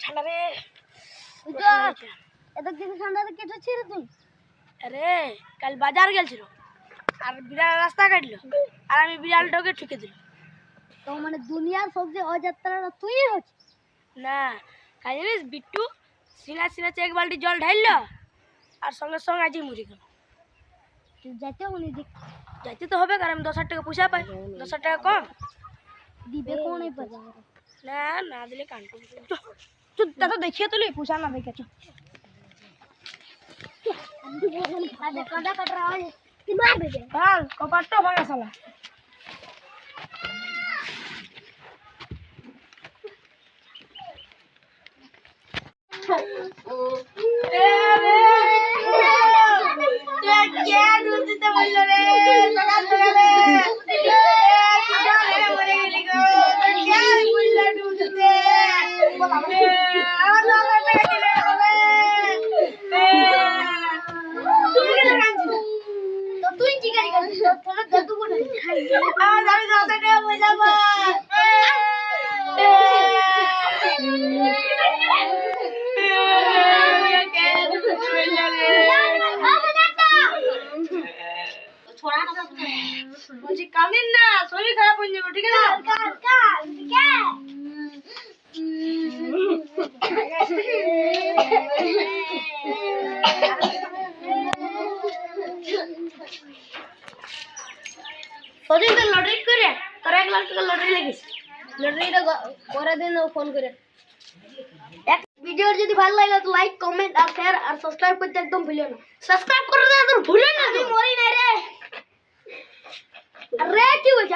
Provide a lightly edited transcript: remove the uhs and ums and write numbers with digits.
ঠান্ডা রে এত কিছু ঠান্ডাতে কেটে ছিড়ে তুই আরে কাল বাজার গেছিল আর বিড়াল রাস্তা কাটলো আর আমি বিড়ালটাকে ঠুকে দিল তো মানে দুনিয়ার সবচেয়ে অযাত্রাটা তুই হচ্ছিস না কাল জানিস বিট্টু সিনা সিনাতে এক বালতি জল ঢাললো আর সঙ্গে সঙ্গে আজই মরে গেল তুই যাইতে হলি দেখ যাইতে তো হবে কারণ আমি 10,000 টাকা পয়সা পাই 10,000 টাকা কম দিবে কোন এই পয়সা না না দিলে কান তুই দাদা দেখিয়ে তুলি পয়সা না দেখে চল কাদা কাট रहा है दिमाग में दे ভাল কপাটটা ভাঙা শালা তুই টিকারি করছিস তোর দাদু বলে খাই আমি 10,000 টাকা পয়সা বলছি কামিন না শরীর খারাপ হয়ে যাবে ঠিক আছে সজিন তো লটারি করে তোর 1 লাখ টাকা লটারি লাগিস লটারিটা করে দিন ফোন করে এক ভিডিও যদি ভালো লাগে তো লাইক কমেন্ট আর শেয়ার আর সাবস্ক্রাইব করতে একদম ভুলিও না সাবস্ক্রাইব করে দে তোর ভুলিও না আমি মরি না রে আরে কি হইছে